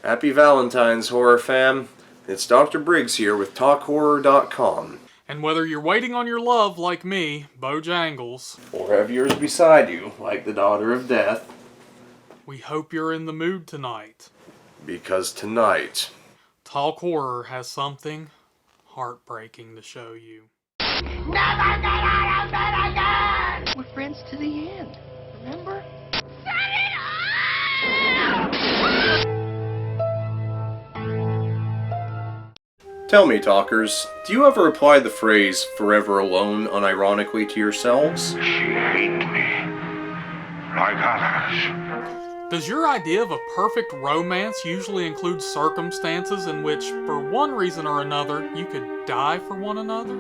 Happy Valentine's, horror fam. It's Dr. Briggs here with TalkHorror.com. And whether you're waiting on your love like me, Bojangles, or have yours beside you, like the Daughter of Death, we hope you're in the mood tonight. Because tonight, Talk Horror has something heartbreaking to show you. Never get out of bed again! We're friends to the end, remember? Set it off! Tell me, talkers, do you ever apply the phrase forever alone unironically to yourselves? She hates me, like others. Does your idea of a perfect romance usually include circumstances in which, for one reason or another, you could die for one another?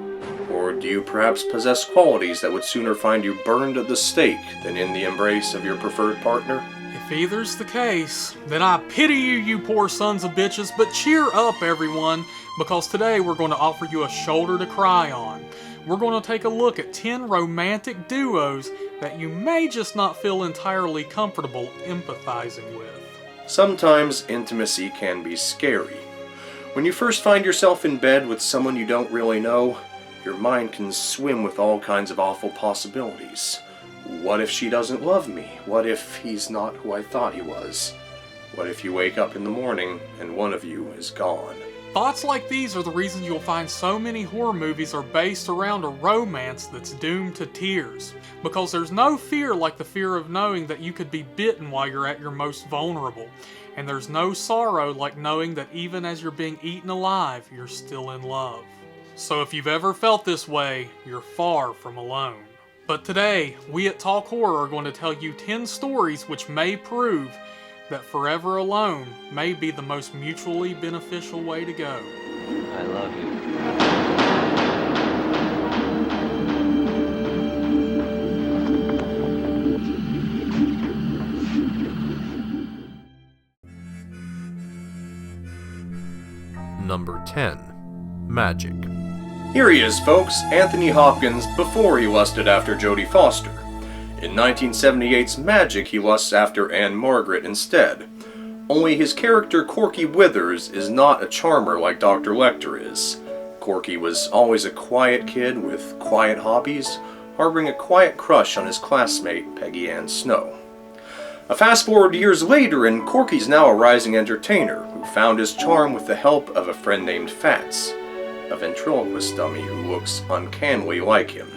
Or do you perhaps possess qualities that would sooner find you burned at the stake than in the embrace of your preferred partner? If either's the case, then I pity you, you poor sons of bitches, but cheer up, everyone, because today we're going to offer you a shoulder to cry on. We're going to take a look at 10 romantic duos that you may just not feel entirely comfortable empathizing with. Sometimes intimacy can be scary. When you first find yourself in bed with someone you don't really know, your mind can swim with all kinds of awful possibilities. What if she doesn't love me? What if he's not who I thought he was? What if you wake up in the morning and one of you is gone? Thoughts like these are the reasons you'll find so many horror movies are based around a romance that's doomed to tears. Because there's no fear like the fear of knowing that you could be bitten while you're at your most vulnerable. And there's no sorrow like knowing that even as you're being eaten alive, you're still in love. So if you've ever felt this way, you're far from alone. But today, we at Talk Horror are going to tell you 10 stories which may prove that forever alone may be the most mutually beneficial way to go. I love you. Number 10. Magic. Here he is, folks, Anthony Hopkins before he lusted after Jodie Foster. In 1978's Magic, he lusts after Anne Margaret instead. Only his character Corky Withers is not a charmer like Dr. Lecter is. Corky was always a quiet kid with quiet hobbies, harboring a quiet crush on his classmate Peggy Ann Snow. A fast forward years later, and Corky's now a rising entertainer who found his charm with the help of a friend named Fats, a ventriloquist dummy who looks uncannily like him.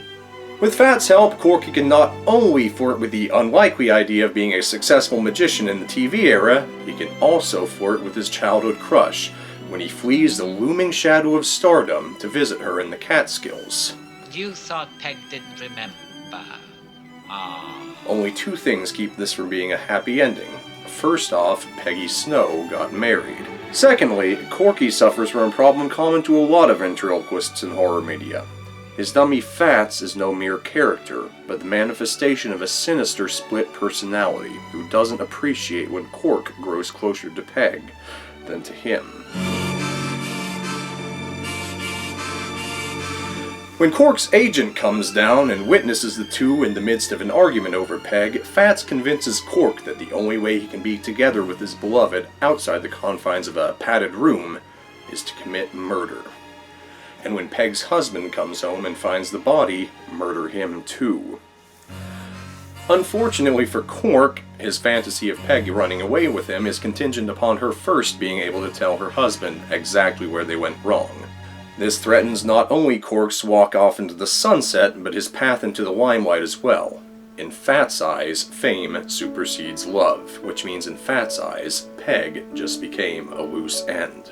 With Fat's help, Corky can not only flirt with the unlikely idea of being a successful magician in the TV era, he can also flirt with his childhood crush when he flees the looming shadow of stardom to visit her in the Catskills. You thought Peg didn't remember. Only two things keep this from being a happy ending. First off, Peggy Snow got married. Secondly, Corky suffers from a problem common to a lot of ventriloquists in horror media. His dummy Fats is no mere character, but the manifestation of a sinister split personality who doesn't appreciate when Cork grows closer to Peg than to him. When Cork's agent comes down and witnesses the two in the midst of an argument over Peg, Fats convinces Cork that the only way he can be together with his beloved outside the confines of a padded room is to commit murder. And when Peg's husband comes home and finds the body, murder him too. Unfortunately for Cork, his fantasy of Peg running away with him is contingent upon her first being able to tell her husband exactly where they went wrong. This threatens not only Cork's walk off into the sunset, but his path into the limelight as well. In Fat's eyes, fame supersedes love, which means in Fat's eyes, Peg just became a loose end.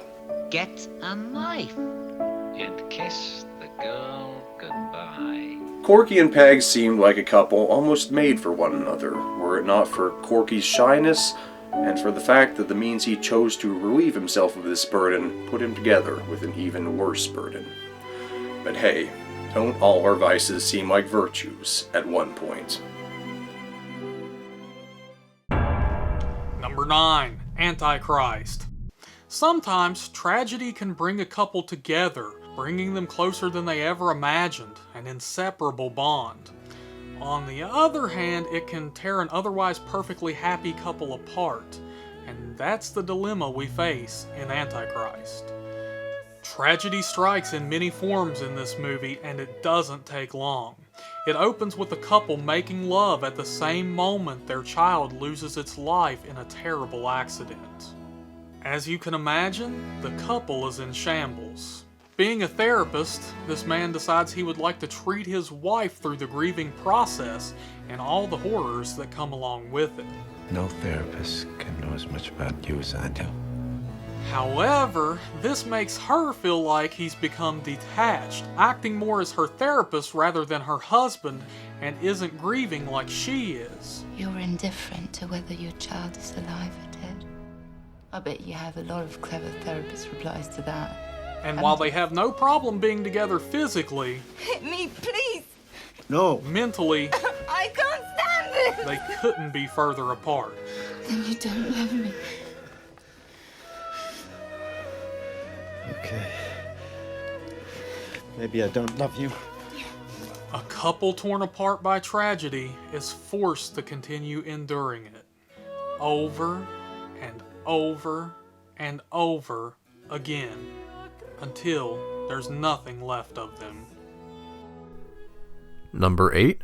Get a knife and kiss the girl goodbye. Corky and Peg seemed like a couple almost made for one another, were it not for Corky's shyness and for the fact that the means he chose to relieve himself of this burden put him together with an even worse burden. But hey, don't all our vices seem like virtues at one point? Number 9. Antichrist. Sometimes tragedy can bring a couple together, bringing them closer than they ever imagined, an inseparable bond. On the other hand, it can tear an otherwise perfectly happy couple apart, And that's the dilemma we face in Antichrist. Tragedy strikes in many forms in this movie, and it doesn't take long. It opens with a couple making love at the same moment their child loses its life in a terrible accident. As you can imagine, the couple is in shambles. Being a therapist, this man decides he would like to treat his wife through the grieving process and all the horrors that come along with it. No therapist can know as much about you as I do. However, this makes her feel like he's become detached, acting more as her therapist rather than her husband, and isn't grieving like she is. You're indifferent to whether your child is alive or dead. I bet you have a lot of clever therapist replies to that. And while they have no problem being together physically, Hit me, please! No. mentally, I can't stand it! they couldn't be further apart. Then you don't love me. Okay. Maybe I don't love you. A couple torn apart by tragedy is forced to continue enduring it. Over and over and over again. Until there's nothing left of them. Number 8.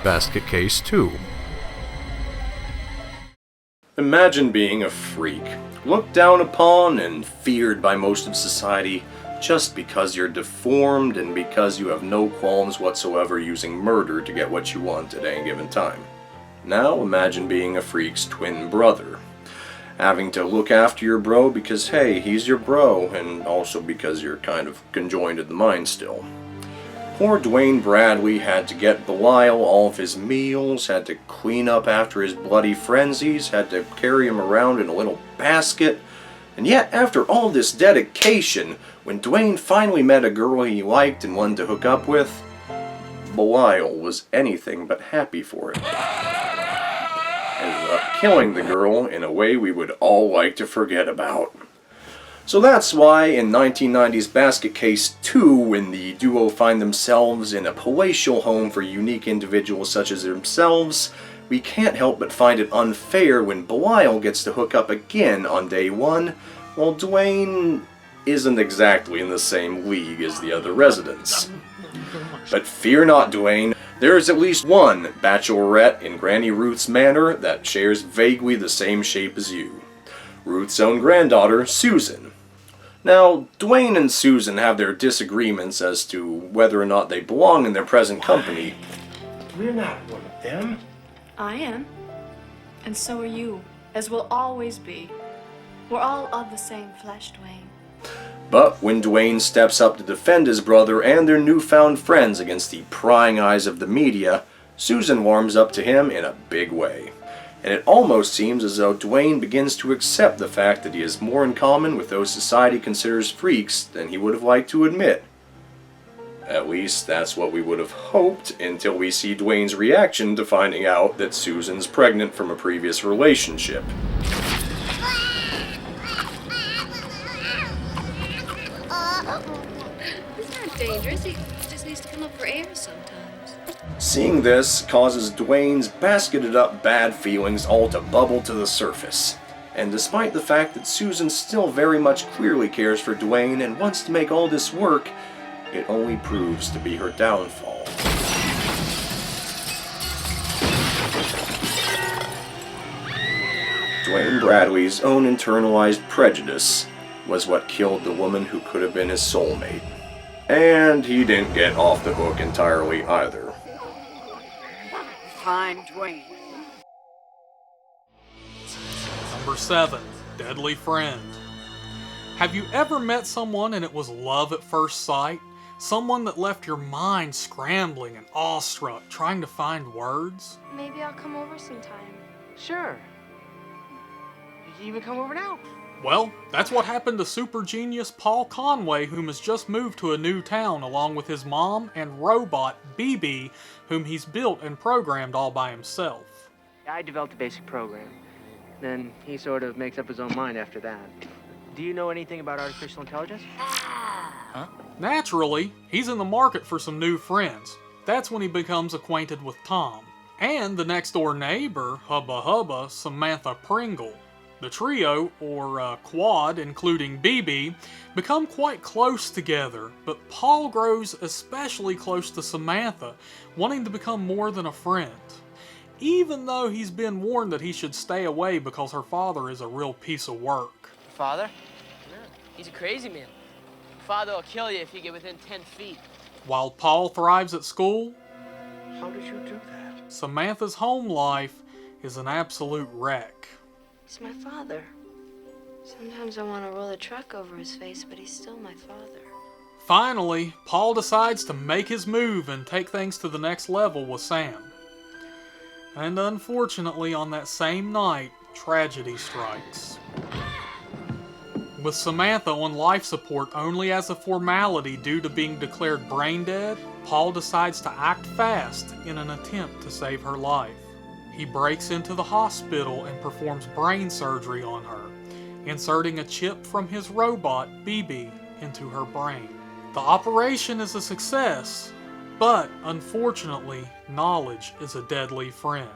Basket Case 2. Imagine being a freak, looked down upon and feared by most of society just because you're deformed and because you have no qualms whatsoever using murder to get what you want at any given time. Now imagine being a freak's twin brother. Having to look after your bro because, hey, he's your bro, and also because you're kind of conjoined in the mind still. Poor Dwayne Bradley had to get Belial all of his meals, had to clean up after his bloody frenzies, had to carry him around in a little basket. And yet, after all this dedication, when Dwayne finally met a girl he liked and wanted to hook up with, Belial was anything but happy for it. Ended up killing the girl in a way we would all like to forget about. So that's why in 1990's Basket Case 2, when the duo find themselves in a palatial home for unique individuals such as themselves, we can't help but find it unfair when Belial gets to hook up again on day one, while Dwayne isn't exactly in the same league as the other residents. But fear not, Dwayne. There is at least one bachelorette in Granny Ruth's manor that shares vaguely the same shape as you. Ruth's own granddaughter, Susan. Now, Dwayne and Susan have their disagreements as to whether or not they belong in their present company. We're not one of them. I am. And so are you, as we'll always be. We're all of the same flesh, Dwayne. But when Dwayne steps up to defend his brother and their newfound friends against the prying eyes of the media, Susan warms up to him in a big way. And it almost seems as though Dwayne begins to accept the fact that he has more in common with those society considers freaks than he would have liked to admit. At least that's what we would have hoped until we see Dwayne's reaction to finding out that Susan's pregnant from a previous relationship. He's not dangerous. He just needs to come up for air sometimes. Seeing this causes Dwayne's basketed up bad feelings all to bubble to the surface. And despite the fact that Susan still very much clearly cares for Dwayne and wants to make all this work, it only proves to be her downfall. Dwayne Bradley's own internalized prejudice was what killed the woman who could have been his soulmate. And he didn't get off the hook entirely either. Fine, Dwayne. Number 7. Deadly Friend. Have you ever met someone and it was love at first sight? Someone that left your mind scrambling and awestruck, trying to find words? Maybe I'll come over sometime. Sure. You can even come over now. Well, that's what happened to super genius Paul Conway, whom has just moved to a new town along with his mom and robot, BB, whom he's built and programmed all by himself. I developed a basic program. Then he sort of makes up his own mind after that. Do you know anything about artificial intelligence? Huh? Naturally, he's in the market for some new friends. That's when he becomes acquainted with Tom. and the next door neighbor, Hubba Hubba, Samantha Pringle. The trio, or quad, including BB, become quite close together, but Paul grows especially close to Samantha, wanting to become more than a friend. Even though he's been warned that he should stay away because her father is a real piece of work. Father? No, he's a crazy man. Father will kill you if you get within 10 feet. While Paul thrives at school, how did you do that? Samantha's home life is an absolute wreck. He's my father. Sometimes I want to roll a truck over his face, but he's still my father. Finally, Paul decides to make his move and take things to the next level with Sam. And unfortunately, on that same night, tragedy strikes. With Samantha on life support only as a formality due to being declared brain dead, Paul decides to act fast in an attempt to save her life. He breaks into the hospital and performs brain surgery on her, inserting a chip from his robot, BB, into her brain. The operation is a success, but unfortunately, knowledge is a deadly friend.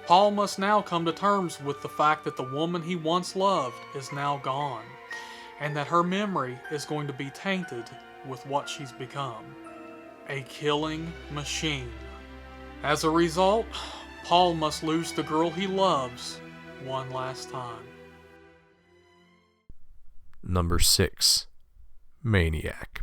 Paul must now come to terms with the fact that the woman he once loved is now gone, and that her memory is going to be tainted with what she's become. A killing machine. As a result, Paul must lose the girl he loves one last time. Number 6. Maniac.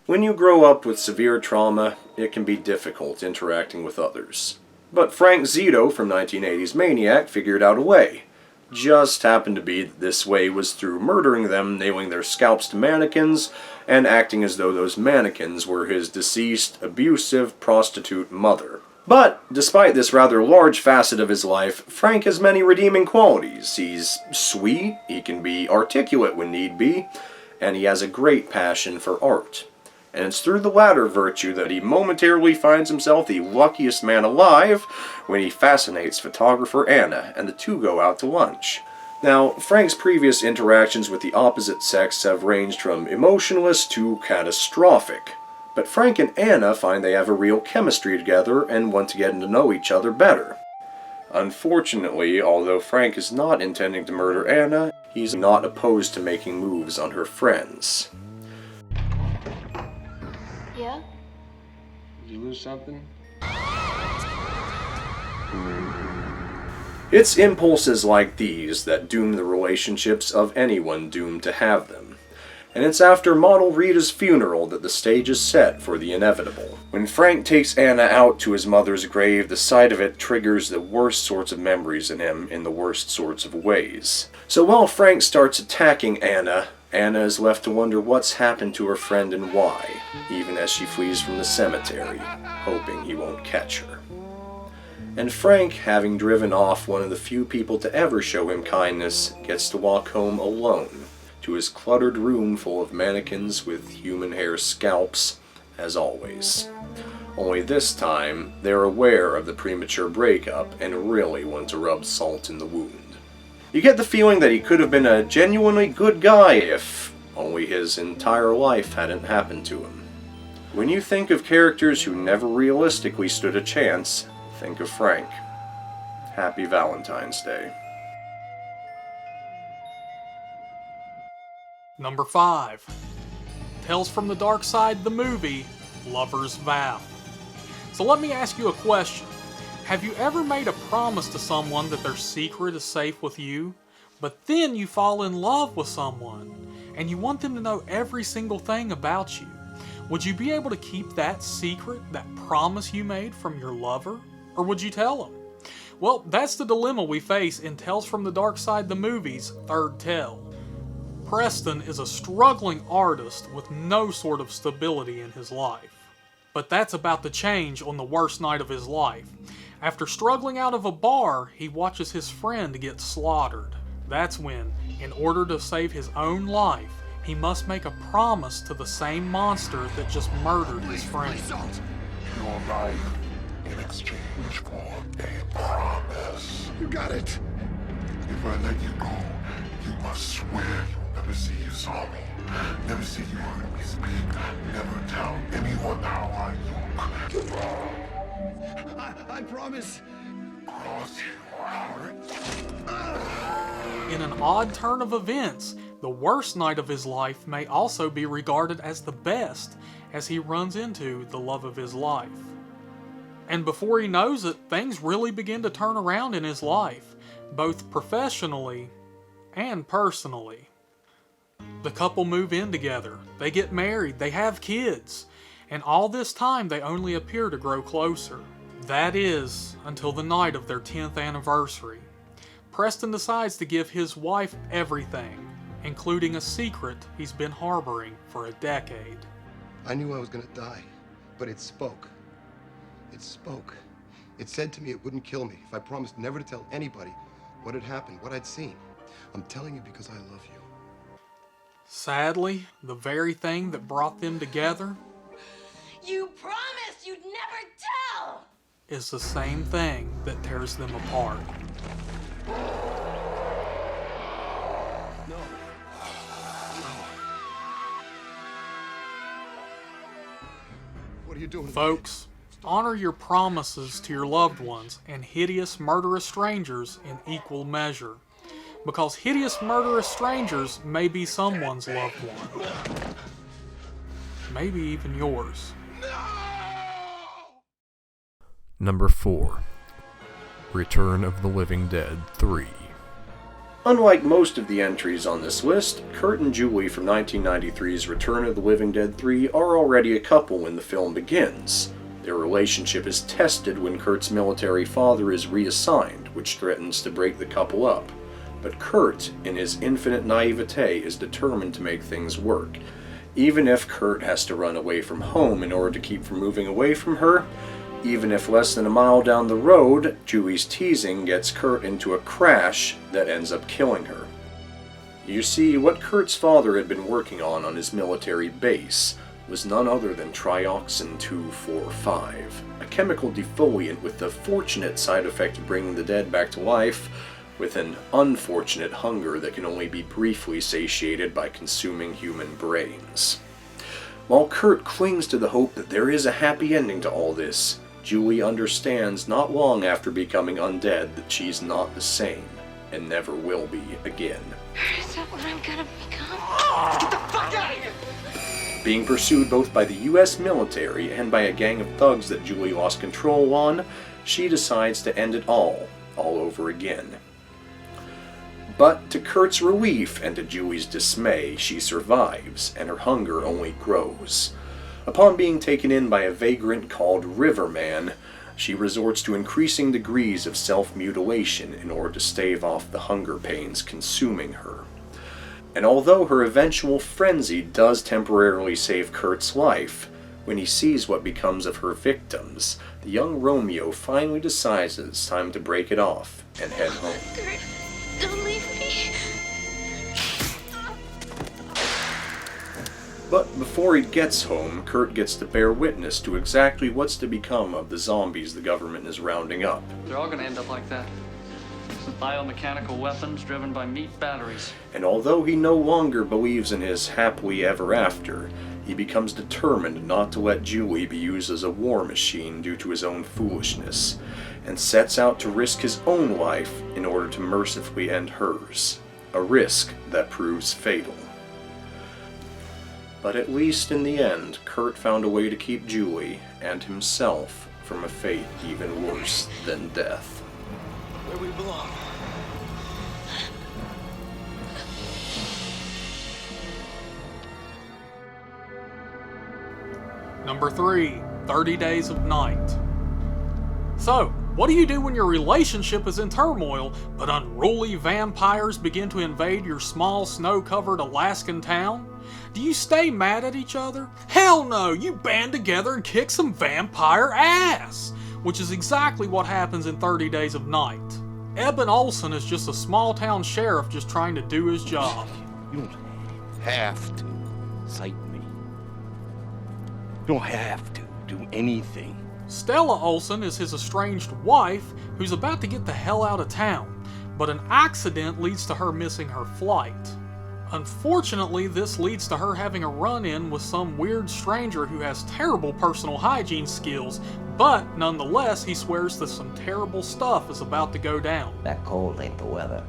When you grow up with severe trauma, it can be difficult interacting with others. But Frank Zito from 1980's Maniac figured out a way. Just happened to be that this way was through murdering them, nailing their scalps to mannequins, and acting as though those mannequins were his deceased, abusive, prostitute mother. But, despite this rather large facet of his life, Frank has many redeeming qualities. He's sweet, he can be articulate when need be, and he has a great passion for art. And it's through the latter virtue that he momentarily finds himself the luckiest man alive when he fascinates photographer Anna, and the two go out to lunch. Now, Frank's previous interactions with the opposite sex have ranged from emotionless to catastrophic. But Frank and Anna find they have a real chemistry together and want to get to know each other better. Unfortunately, although Frank is not intending to murder Anna, he's not opposed to making moves on her friends. Yeah? Did you lose something? It's impulses like these that doom the relationships of anyone doomed to have them. And it's after model Rita's funeral that the stage is set for the inevitable. When Frank takes Anna out to his mother's grave, the sight of it triggers the worst sorts of memories in him in the worst sorts of ways. So while Frank starts attacking Anna, Anna is left to wonder what's happened to her friend and why, even as she flees from the cemetery, hoping he won't catch her. And Frank, having driven off one of the few people to ever show him kindness, gets to walk home alone, to his cluttered room full of mannequins with human hair scalps, as always. Only this time, they're aware of the premature breakup and really want to rub salt in the wound. You get the feeling that he could have been a genuinely good guy if only his entire life hadn't happened to him. When you think of characters who never realistically stood a chance, think of Frank. Happy Valentine's Day. Number 5. Tales from the Darkside, the movie, Lover's Vow. So let me ask you a question. Have you ever made a promise to someone that their secret is safe with you, but then you fall in love with someone, and you want them to know every single thing about you? Would you be able to keep that secret, that promise you made from your lover? Or would you tell them? Well, that's the dilemma we face in Tales from the Darkside, the movie's third tale. Preston is a struggling artist with no sort of stability in his life. But that's about to change on the worst night of his life. After struggling out of a bar, he watches his friend get slaughtered. That's when, in order to save his own life, he must make a promise to the same monster that just murdered his friend. Your life in exchange for a promise. You got it. If I let you go, you must swear you'll never say you saw me, never say you heard me speak, never tell anyone how I look. I promise. Cross your heart. In an odd turn of events, the worst night of his life may also be regarded as the best, as he runs into the love of his life. And before he knows it, things really begin to turn around in his life, both professionally and personally. The couple move in together, they get married, they have kids, and all this time they only appear to grow closer. That is, until the night of their 10th anniversary. Preston decides to give his wife everything, including a secret he's been harboring for a decade. I knew I was gonna die, but it spoke. It spoke. It said to me it wouldn't kill me if I promised never to tell anybody what had happened, what I'd seen. I'm telling you because I love you. Sadly, the very thing that brought them together You promised you'd never tell! is the same thing that tears them apart. No. What are you doing? Folks, honor your promises to your loved ones and hideous, murderous strangers in equal measure. Because hideous, murderous strangers may be someone's loved one. Maybe even yours. Number 4. Return of the Living Dead 3. Unlike most of the entries on this list, Kurt and Julie from 1993's Return of the Living Dead 3 are already a couple when the film begins. Their relationship is tested when Kurt's military father is reassigned, which threatens to break the couple up. But Kurt, in his infinite naivete, is determined to make things work. Even if Kurt has to run away from home in order to keep from moving away from her, even if less than a mile down the road, Julie's teasing gets Kurt into a crash that ends up killing her. You see, what Kurt's father had been working on his military base was none other than trioxin 245, a chemical defoliant with the fortunate side effect of bringing the dead back to life, with an unfortunate hunger that can only be briefly satiated by consuming human brains. While Kurt clings to the hope that there is a happy ending to all this, Julie understands not long after becoming undead that she's not the same, and never will be again. Is that what I'm gonna become? Get the fuck out of here! Being pursued both by the US military and by a gang of thugs that Julie lost control on, she decides to end it all over again. But to Kurt's relief and to Julie's dismay, she survives, and her hunger only grows. Upon being taken in by a vagrant called Riverman, she resorts to increasing degrees of self-mutilation in order to stave off the hunger pains consuming her. And although her eventual frenzy does temporarily save Kurt's life, when he sees what becomes of her victims, the young Romeo finally decides that it's time to break it off and head home. Kurt, don't leave me. But before he gets home, Kurt gets to bear witness to exactly what's to become of the zombies the government is rounding up. They're all gonna end up like that. Biomechanical weapons driven by meat batteries. And although he no longer believes in his happily ever after, he becomes determined not to let Julie be used as a war machine due to his own foolishness, and sets out to risk his own life in order to mercifully end hers, a risk that proves fatal. But at least in the end, Kurt found a way to keep Julie and himself from a fate even worse than death. Where we belong. Number 3, 30 Days of Night. So, what do you do when your relationship is in turmoil, but unruly vampires begin to invade your small, snow-covered Alaskan town? Do you stay mad at each other? Hell no! You band together and kick some vampire ass! Which is exactly what happens in 30 Days of Night. Eben Olsen is just a small-town sheriff just trying to do his job. You don't have to cite me. You don't have to do anything. Stella Olsen is his estranged wife who's about to get the hell out of town, but an accident leads to her missing her flight. Unfortunately, this leads to her having a run-in with some weird stranger who has terrible personal hygiene skills, But nonetheless, he swears that some terrible stuff is about to go down. That cold ain't the weather.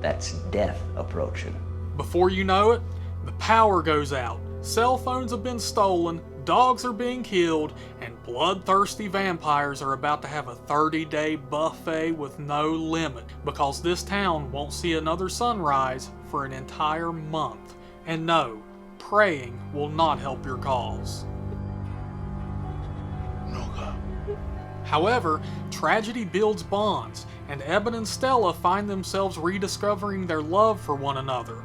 That's death approaching. Before you know it, the power goes out, cell phones have been stolen, dogs are being killed, and bloodthirsty vampires are about to have a 30-day buffet with no limit, because this town won't see another sunrise for an entire month. And no, praying will not help your cause. However, tragedy builds bonds, and Eben and Stella find themselves rediscovering their love for one another.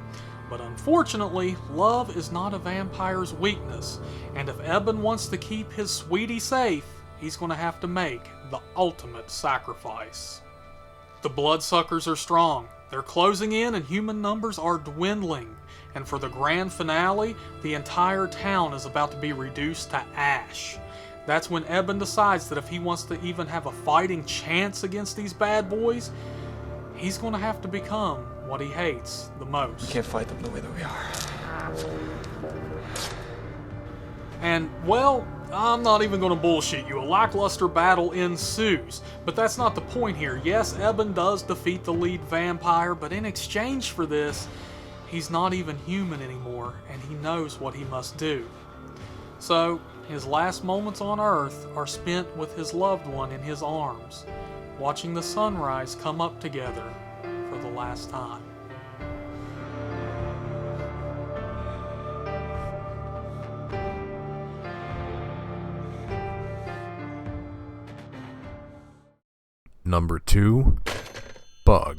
But unfortunately, love is not a vampire's weakness, and if Eben wants to keep his sweetie safe, he's going to have to make the ultimate sacrifice. The bloodsuckers are strong, they're closing in and human numbers are dwindling, and for the grand finale, the entire town is about to be reduced to ash. That's when Eben decides that if he wants to even have a fighting chance against these bad boys, he's going to have to become what he hates the most. We can't fight them the way that we are. And, well, I'm not even going to bullshit you. A lackluster battle ensues. But that's not the point here. Yes, Eben does defeat the lead vampire, but in exchange for this, he's not even human anymore, and he knows what he must do. So, his last moments on Earth are spent with his loved one in his arms, watching the sunrise come up together for the last time. Number 2, Bug.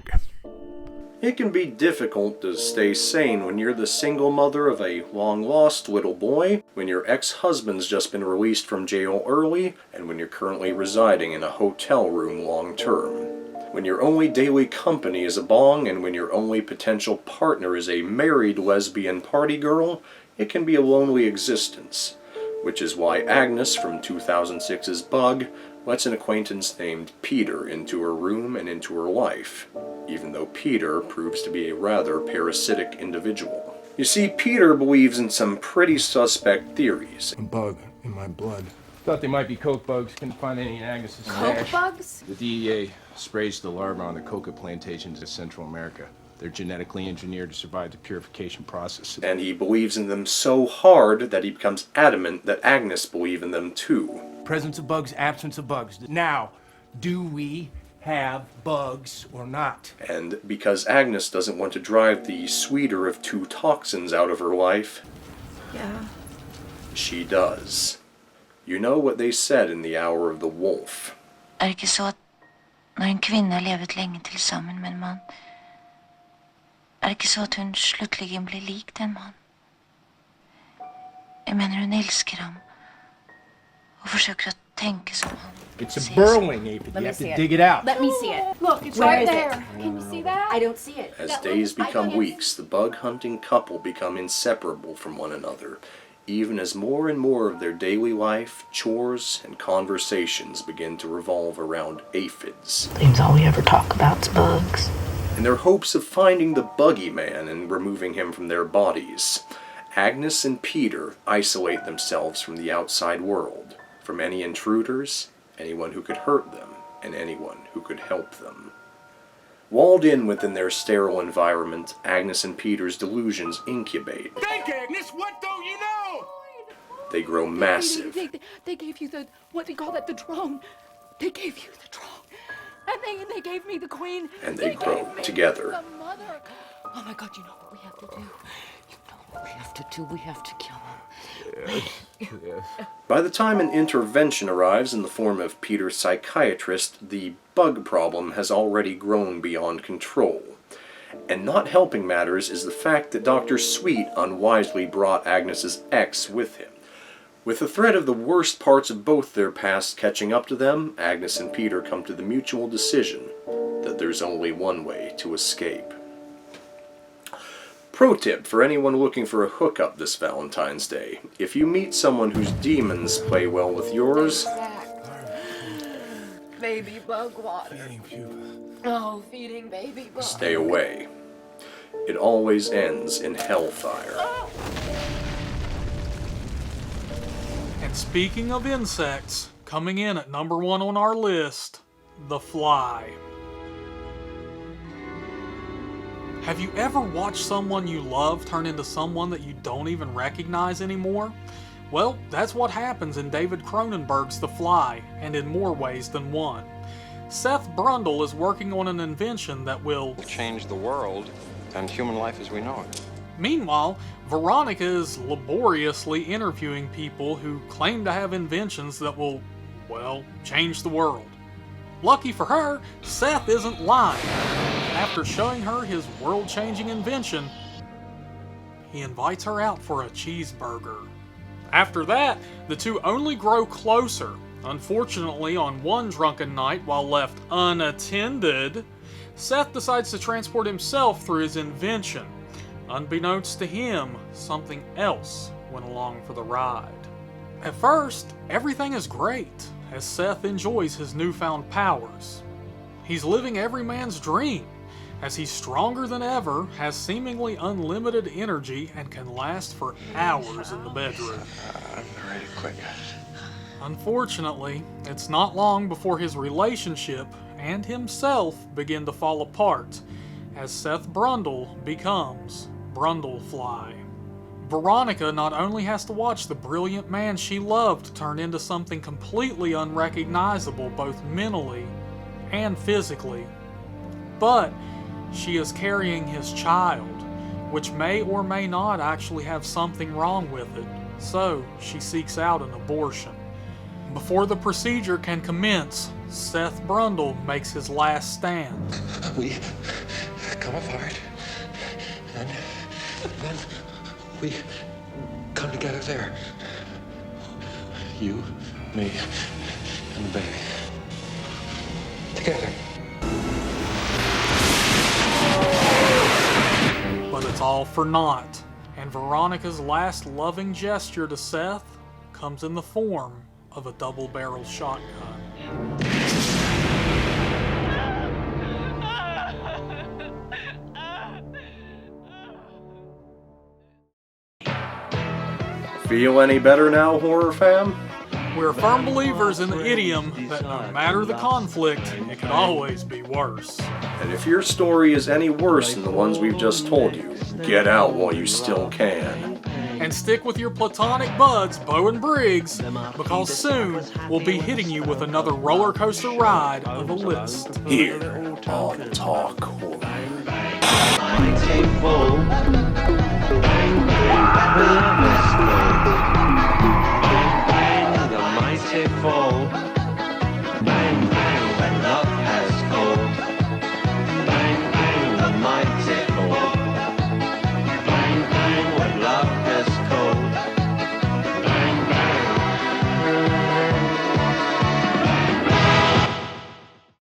It can be difficult to stay sane when you're the single mother of a long-lost little boy, when your ex-husband's just been released from jail early, and when you're currently residing in a hotel room long-term. When your only daily company is a bong, and when your only potential partner is a married lesbian party girl, it can be a lonely existence. Which is why Agnes from 2006's Bug lets an acquaintance named Peter into her room and into her life, even though Peter proves to be a rather parasitic individual. You see, Peter believes in some pretty suspect theories. A bug in my blood. Thought they might be coke bugs. Couldn't find any in Agnes's stash. Coke bugs? The DEA sprays the larvae on the coca plantations of Central America. They're genetically engineered to survive the purification process. And he believes in them so hard that he becomes adamant that Agnes believes in them too. Presence of bugs, absence of bugs. Now, do we have bugs or not? And because Agnes doesn't want to drive the sweeter of two toxins out of her life, yeah, she does. You know what they said in The Hour of the Wolf. Det ikke så at når en kvinne har levet lenge til sammen med en mann, det ikke så at hun sluttelig blir lik den mann? Jeg mener hun elsker ham og forsøker å tenke som han. It's a burrowing aphid. You have to dig it out. Let me see it. Look, it's Where right is there. it? Can you see that? I don't see it. As days become weeks, the bug-hunting couple become inseparable from one another, even as more and more of their daily life, chores, and conversations begin to revolve around aphids. Seems all we ever talk about is bugs. In their hopes of finding the buggy man and removing him from their bodies, Agnes and Peter isolate themselves from the outside world, from any intruders, anyone who could hurt them, and anyone who could help them. Walled in within their sterile environment, Agnes and Peter's delusions incubate. Think, Agnes, what don't you know? They grow massive. They gave you the, what do you call that, the drone. They gave you the drone. And they gave me the queen. And they grow together. The mother. Oh my God, you know what we have to do. You know what we have to do. We have to kill him. Yes. By the time an intervention arrives in the form of Peter's psychiatrist, the bug problem has already grown beyond control. And not helping matters is the fact that Dr. Sweet unwisely brought Agnes's ex with him. With the threat of the worst parts of both their past catching up to them, Agnes and Peter come to the mutual decision that there's only one way to escape. Pro tip for anyone looking for a hookup this Valentine's Day: if you meet someone whose demons play well with yours, Baby bug water. Feeding pupa. Oh, feeding baby bug. stay away. It always ends in hellfire. And speaking of insects, coming in at number 1 on our list, The Fly. Have you ever watched someone you love turn into someone that you don't even recognize anymore? Well, that's what happens in David Cronenberg's The Fly, and in more ways than one. Seth Brundle is working on an invention that will change the world and human life as we know it. Meanwhile, Veronica is laboriously interviewing people who claim to have inventions that will, well, change the world. Lucky for her, Seth isn't lying. After showing her his world-changing invention, he invites her out for a cheeseburger. After that, the two only grow closer. Unfortunately, on one drunken night, while left unattended, Seth decides to transport himself through his invention. Unbeknownst to him, something else went along for the ride. At first, everything is great, as Seth enjoys his newfound powers. He's living every man's dream, as he's stronger than ever, has seemingly unlimited energy, and can last for hours in the bedroom. I'm ready to quit. Unfortunately, it's not long before his relationship and himself begin to fall apart, as Seth Brundle becomes Brundlefly. Veronica not only has to watch the brilliant man she loved turn into something completely unrecognizable both mentally and physically, but she is carrying his child, which may or may not actually have something wrong with it, so she seeks out an abortion. Before the procedure can commence, Seth Brundle makes his last stand. We come apart, and then we come together there. You, me, and the baby. Together. But it's all for naught, and Veronica's last loving gesture to Seth comes in the form of a double-barrel shotgun. Feel any better now, horror fam? We're firm believers in the idiom that no matter the conflict, it can always be worse. And if your story is any worse than the ones we've just told you, get out while you still can. And stick with your platonic buds, Bo and Briggs, because soon we'll be hitting you with another roller coaster ride of a list. Here on Talk Horror.